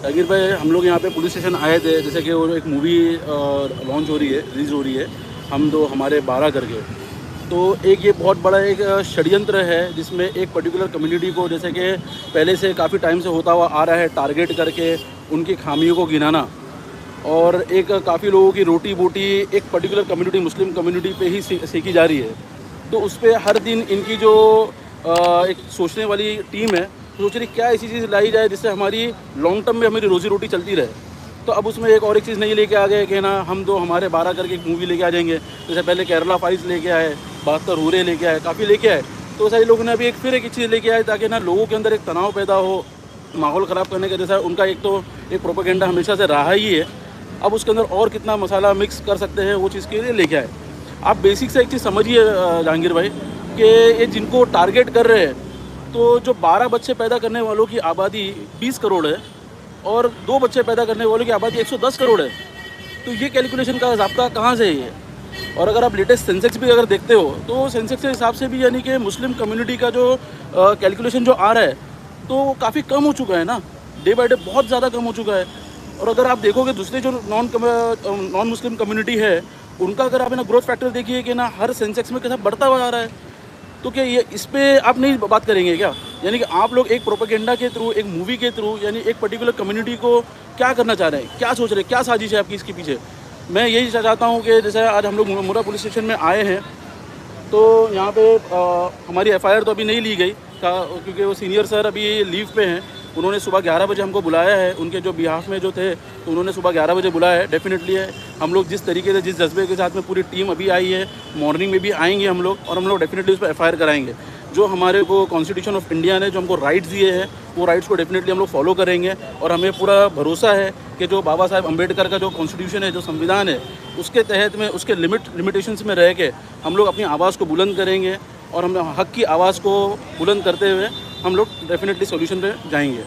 जाकिर भाई, हम लोग यहाँ पे पुलिस स्टेशन आए थे, जैसे कि वो एक मूवी लॉन्च हो रही है, रिलीज़ हो रही है, हम दो हमारे 12 करके। तो एक ये बहुत बड़ा एक षड्यंत्र है जिसमें एक पर्टिकुलर कम्युनिटी को, जैसे कि पहले से काफ़ी टाइम से होता हुआ आ रहा है, टारगेट करके उनकी खामियों को गिनाना, और एक काफ़ी लोगों की रोटी बोटी एक पर्टिकुलर कम्युनिटी, मुस्लिम कम्युनिटी पे ही सेकी जा रही है। तो उस पर हर दिन इनकी जो एक सोचने वाली टीम है, सोच रही क्या ऐसी चीज़ लाई जाए जिससे हमारी लॉन्ग टर्म में हमारी रोजी रोटी चलती रहे। तो अब उसमें एक और एक चीज़ नहीं लेके आ गए कि ना हम तो हमारे 12 करके एक मूवी लेके आ जाएंगे। जैसे पहले केरला फाइल्स लेके आए, 72 हूरे लेके आए, काफ़ी लेके आए। तो सारे लोगों ने अभी एक फिर एक चीज़ लेके आए ताकि ना लोगों के अंदर एक तनाव पैदा हो, माहौल ख़राब करने का। जैसा उनका एक तो एक प्रोपेगेंडा हमेशा से रहा ही है, अब उसके अंदर और कितना मसाला मिक्स कर सकते हैं वो चीज़ के लिए लेके आए। आप बेसिक से एक चीज़ समझिए जहांगीर भाई, कि ये जिनको टारगेट कर रहे हैं, तो जो 12 बच्चे पैदा करने वालों की आबादी 20 करोड़ है और 2 बच्चे पैदा करने वालों की आबादी 110 करोड़ है। तो ये कैलकुलेशन का ज़ाब्ता कहाँ से है? और अगर आप लेटेस्ट सेंसेक्स भी अगर देखते हो तो सेंसेक्स के हिसाब से भी यानी कि मुस्लिम कम्युनिटी का जो कैलकुलेशन जो आ रहा है तो काफ़ी कम हो चुका है ना, डे बाई डे बहुत ज़्यादा कम हो चुका है। और अगर आप देखोगे दूसरे जो नॉन मुस्लिम कम्युनिटी है, उनका अगर आप ना ग्रोथ फैक्टर देखिए कि ना हर सेंसेक्स में कैसा बढ़ता हुआ आ रहा है। तो क्या ये इस पे आप नहीं बात करेंगे क्या? यानी कि आप लोग एक प्रोपेगेंडा के थ्रू, एक मूवी के थ्रू, यानी एक पर्टिकुलर कम्युनिटी को क्या करना चाह रहे हैं, क्या सोच रहे हैं, क्या साजिश है आपकी इसके पीछे? मैं यही चाहता हूँ कि जैसे आज हम लोग मुरा पुलिस स्टेशन में आए हैं, तो यहाँ पे हमारी FIR तो अभी नहीं ली गई क्योंकि वो सीनियर सर अभी लीव पे हैं। उन्होंने सुबह 11 बजे हमको बुलाया है, उनके जो बिहाफ में जो थे, तो उन्होंने सुबह 11 बजे बुलाया है। डेफिनेटली है, हम लोग जिस तरीके से, जिस जज्बे के साथ में पूरी टीम अभी आई है, मॉर्निंग में भी आएंगे हम लोग, और हम लोग डेफिनेटली उस पर FIR कराएंगे। जो हमारे को कॉन्स्टिट्यूशन ऑफ इंडिया ने जो हमको राइट्स दिए हैं, वो राइट्स को डेफिनेटली हम लोग फॉलो करेंगे। और हमें पूरा भरोसा है कि जो बाबा साहब अम्बेडकर का जो कॉन्स्टिट्यूशन है, जो संविधान है, उसके तहत में, उसके लिमिटेशंस में रह के हम लोग अपनी आवाज़ को बुलंद करेंगे, और हम हक़ की आवाज़ को बुलंद करते हुए हम लोग डेफिनेटली सॉल्यूशन पे जाएंगे।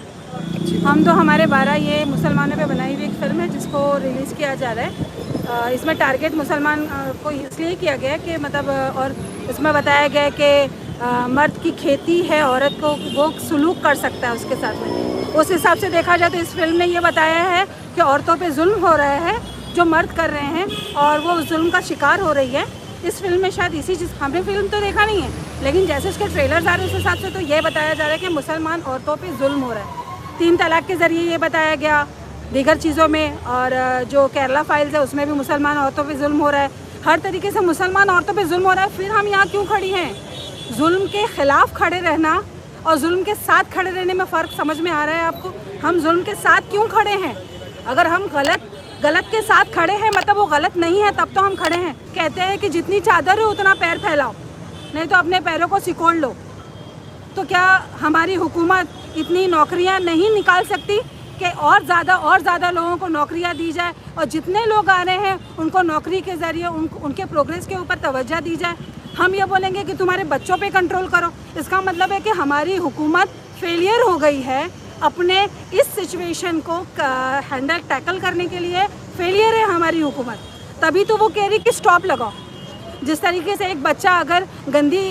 हम तो हमारे 12 ये मुसलमानों पे बनाई हुई एक फ़िल्म है जिसको रिलीज़ किया जा रहा है। इसमें टारगेट मुसलमान को इसलिए किया गया कि मतलब, और इसमें बताया गया है कि मर्द की खेती है, औरत को वो सलूक कर सकता है उसके साथ में। उस हिसाब से देखा जाए तो इस फिल्म ने ये बताया है कि औरतों पे जुल्म हो रहा है जो मर्द कर रहे हैं, और वो उस जुल्म का शिकार हो रही है। इस फिल्म में शायद इसी चीज़, हमने फिल्म तो देखा नहीं है, लेकिन जैसे उसके ट्रेलर्स आ रहे हैं उस हिसाब से तो ये बताया जा रहा है कि मुसलमान औरतों पे जुल्म हो रहा है। 3 तलाक के ज़रिए ये बताया गया, दीगर चीज़ों में, और जो केरला फाइल्स है उसमें भी मुसलमान औरतों पे जुल्म हो रहा है। हर तरीके से मुसलमान औरतों पे जुल्म हो रहा है। फिर हम यहाँ क्यों खड़ी हैं? जुल्म के ख़िलाफ़ खड़े रहना और जुल्म के साथ खड़े रहने में फ़र्क समझ में आ रहा है आपको? हम जुल्म के साथ क्यों खड़े हैं? अगर हम गलत के साथ खड़े हैं, मतलब वो गलत नहीं है, तब तो हम खड़े हैं। कहते हैं कि जितनी चादर है उतना पैर फैलाओ, नहीं तो अपने पैरों को सिकोड़ लो। तो क्या हमारी हुकूमत इतनी नौकरियां नहीं निकाल सकती कि और ज़्यादा लोगों को नौकरियां दी जाए, और जितने लोग आ रहे हैं उनको नौकरी के ज़रिए उनके प्रोग्रेस के ऊपर तवज्जो दी जाए? हम ये बोलेंगे कि तुम्हारे बच्चों पे कंट्रोल करो, इसका मतलब है कि हमारी हुकूमत फेलियर हो गई है अपने इस सिचुएशन को टैकल करने के लिए। फेलियर है हमारी हुकूमत, तभी तो वो कह रही कि स्टॉप लगाओ। जिस तरीके से एक बच्चा अगर गंदी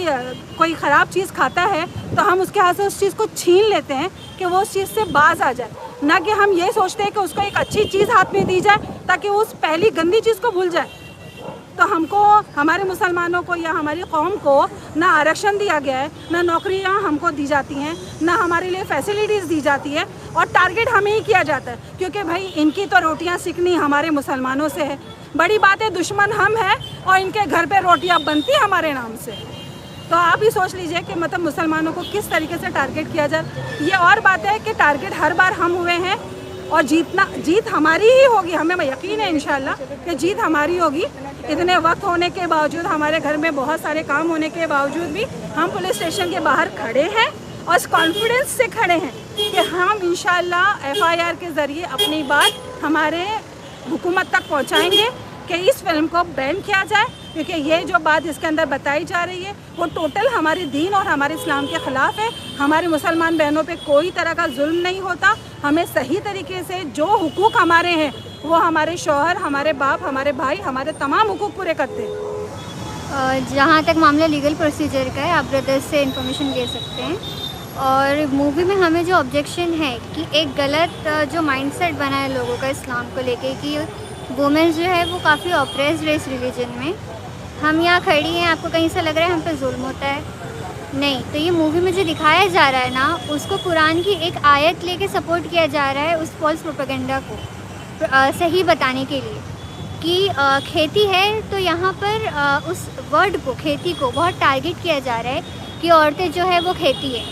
कोई ख़राब चीज़ खाता है तो हम उसके हाथ से उस चीज़ को छीन लेते हैं कि वो उस चीज़ से बाज आ जाए, ना कि हम ये सोचते हैं कि उसको एक अच्छी चीज़ हाथ में दी जाए ताकि वो उस पहली गंदी चीज़ को भूल जाए। तो हमको, हमारे मुसलमानों को या हमारी कौम को ना आरक्षण दिया गया है, ना नौकरियां हमको दी जाती हैं, ना हमारे लिए फैसिलिटीज़ दी जाती है, और टारगेट हमें ही किया जाता है क्योंकि भाई इनकी तो रोटियां सिकनी हमारे मुसलमानों से है। बड़ी बात है, दुश्मन हम हैं और इनके घर पे रोटियां बनती हमारे नाम से। तो आप ही सोच लीजिए कि मतलब मुसलमानों को किस तरीके से टारगेट किया जाए। ये और बात है कि टारगेट हर बार हम हुए हैं, और जीत हमारी ही होगी। हमें यकीन है इंशाल्लाह कि जीत हमारी होगी। इतने वक्त होने के बावजूद, हमारे घर में बहुत सारे काम होने के बावजूद भी हम पुलिस स्टेशन के बाहर खड़े हैं और इस कॉन्फिडेंस से खड़े हैं कि हम इंशाल्लाह FIR के ज़रिए अपनी बात हमारे हुकूमत तक पहुंचाएंगे कि इस फिल्म को बैन किया जाए, क्योंकि ये जो बात इसके अंदर बताई जा रही है वो टोटल हमारे दीन और हमारे इस्लाम के ख़िलाफ़ है। हमारे मुसलमान बहनों पे कोई तरह का जुल्म नहीं होता। हमें सही तरीके से जो हुकूक हमारे हैं वो हमारे शौहर, हमारे बाप, हमारे भाई, हमारे तमाम हुकूक पूरे करते हैं। जहाँ तक मामला लीगल प्रोसीजर का है, आप ब्रदर्स से इंफॉर्मेशन ले सकते हैं। और मूवी में हमें जो ऑब्जेक्शन है कि एक गलत जो माइंडसेट बना है लोगों का इस्लाम को लेके कि वुमेन्स जो है वो काफ़ी ऑप्रेस्ड है इस रिलीजन में। हम यहाँ खड़ी हैं, आपको कहीं से लग रहा है हम पे जुल्म होता है? नहीं। तो ये मूवी में जो दिखाया जा रहा है ना, उसको कुरान की एक आयत लेके सपोर्ट किया जा रहा है उस फॉल्स प्रोपेगेंडा को सही बताने के लिए कि खेती है तो यहाँ पर उस वर्ड को, खेती को बहुत टारगेट किया जा रहा है कि औरतें जो है वो खेती है,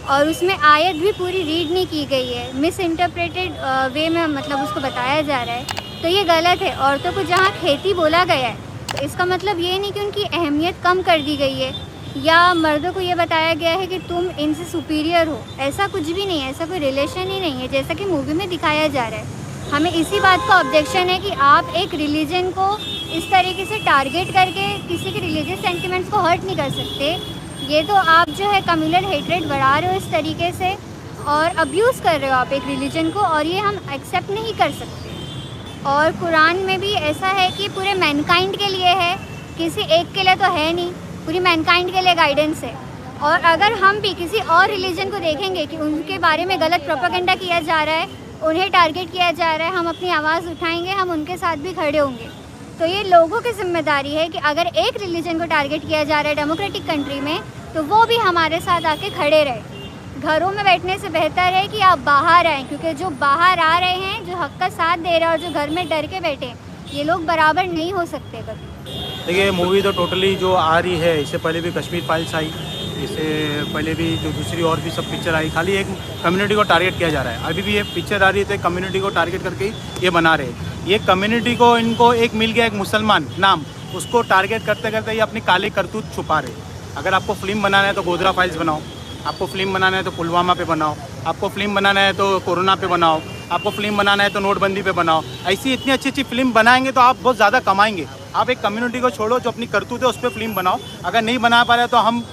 और उसमें आयत भी पूरी रीड नहीं की गई है, मिस इंटरप्रेटेड वे में मतलब उसको बताया जा रहा है। तो ये गलत है। औरतों को जहाँ खेती बोला गया है तो इसका मतलब ये नहीं कि उनकी अहमियत कम कर दी गई है या मर्दों को ये बताया गया है कि तुम इनसे सुपीरियर हो। ऐसा कुछ भी नहीं है, ऐसा कोई रिलेशन ही नहीं है जैसा कि मूवी में दिखाया जा रहा है। हमें इसी बात का ऑब्जेक्शन है कि आप एक रिलीजन को इस तरीके से टारगेट करके किसी के रिलीजियस सेंटिमेंट्स को हर्ट नहीं कर सकते। ये तो आप जो है कम्युनल हेट्रेड बढ़ा रहे हो इस तरीके से और अब्यूज़ कर रहे हो आप एक रिलीजन को, और ये हम एक्सेप्ट नहीं कर सकते। और कुरान में भी ऐसा है कि पूरे मैनकाइंड के लिए है, किसी एक के लिए तो है नहीं, पूरी मैनकाइंड के लिए गाइडेंस है। और अगर हम भी किसी और रिलीजन को देखेंगे कि उनके बारे में गलत प्रोपेगेंडा किया जा रहा है, उन्हें टारगेट किया जा रहा है, हम अपनी आवाज़ उठाएंगे, हम उनके साथ भी खड़े होंगे। तो ये लोगों की जिम्मेदारी है कि अगर एक रिलीजन को टारगेट किया जा रहा है डेमोक्रेटिक कंट्री में, तो वो भी हमारे साथ आके खड़े रहे। घरों में बैठने से बेहतर है कि आप बाहर आएँ, क्योंकि जो बाहर आ रहे हैं, जो हक का साथ दे रहे हैं और जो घर में डर के बैठे हैं, ये लोग बराबर नहीं हो सकते कभी। देखिए मूवी तो टोटली जो आ रही है, इससे पहले भी कश्मीर फाइल्स आई, इससे पहले भी जो दूसरी और भी सब पिक्चर आई, खाली एक कम्युनिटी को टारगेट किया जा रहा है। अभी भी ये पिक्चर आ रही है तो एक कम्युनिटी को टारगेट करके ही ये बना रहे हैं। ये कम्युनिटी को इनको एक मिल गया एक मुसलमान नाम, उसको टारगेट करते करते ये अपनी काले करतूत छुपा रहे। अगर आपको फिल्म बनाना है तो गोधरा फाइल्स बनाओ, आपको फिल्म बनाना है तो पुलवामा पे बनाओ, आपको फिल्म बनाना है तो कोरोना पे बनाओ, आपको फिल्म बनाना है तो नोटबंदी पे बनाओ। ऐसी इतनी अच्छी अच्छी फिल्म बनाएंगे तो आप बहुत ज़्यादा कमाएंगे। आप एक कम्युनिटी को छोड़ो, जो अपनी करतूत है उस पर फिल्म बनाओ। अगर नहीं बना पा रहे तो हम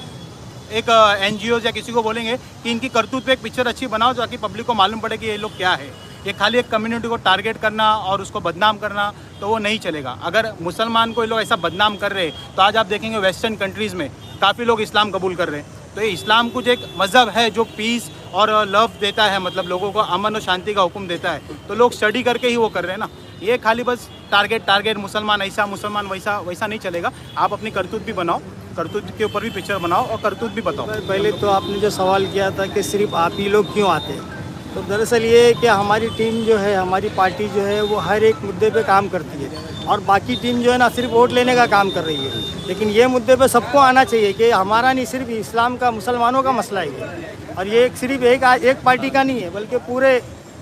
एक NGOs या किसी को बोलेंगे कि इनकी करतूत पे एक पिक्चर अच्छी बनाओ, ताकि पब्लिक को मालूम पड़े कि ये लोग क्या है। ये खाली एक कम्युनिटी को टारगेट करना और उसको बदनाम करना तो वो नहीं चलेगा। अगर मुसलमान को ये लोग ऐसा बदनाम कर रहे हैं तो आज आप देखेंगे वेस्टर्न कंट्रीज़ में काफ़ी लोग इस्लाम कबूल कर रहे हैं। तो ये इस्लाम कुछ एक मज़हब है जो पीस और लव देता है, मतलब लोगों को अमन और शांति का हुक्म देता है। तो लोग स्टडी करके ही वो कर रहे हैं ना। ये खाली बस टारगेट मुसलमान ऐसा मुसलमान वैसा नहीं चलेगा। आप अपनी करतूत भी बनाओ, करतूत के ऊपर भी पिक्चर बनाओ और करतूत भी बताओ। पहले तो आपने जो सवाल किया था कि सिर्फ आप ही लोग क्यों आते हैं, तो दरअसल ये है कि हमारी टीम जो है, हमारी पार्टी जो है वो हर एक मुद्दे पे काम करती है, और बाकी टीम जो है ना सिर्फ वोट लेने का काम कर रही है। लेकिन ये मुद्दे पे सबको आना चाहिए कि हमारा नहीं सिर्फ इस्लाम का, मुसलमानों का मसला है। और ये सिर्फ एक पार्टी का नहीं है, बल्कि पूरे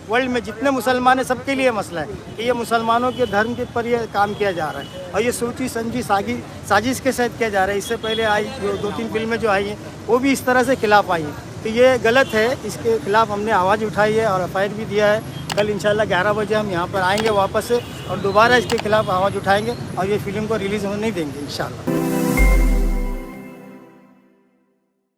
वर्ल्ड में जितने मुसलमान हैं सबके लिए मसला है कि ये मुसलमानों के धर्म के पर ये काम किया जा रहा है, और ये सोची समझी साजिश के साथ किया जा रहा है। इससे पहले आई जो 2-3 फिल्में जो आई हैं वो भी इस तरह से खिलाफ आई हैं। तो ये गलत है, इसके खिलाफ हमने आवाज़ उठाई है और FIR भी दिया है। कल इंशाल्लाह 11 बजे हम यहाँ पर आएंगे वापस से, और दोबारा इसके खिलाफ आवाज़ उठाएंगे और ये फिल्म को रिलीज़ होने नहीं देंगे इंशाल्लाह।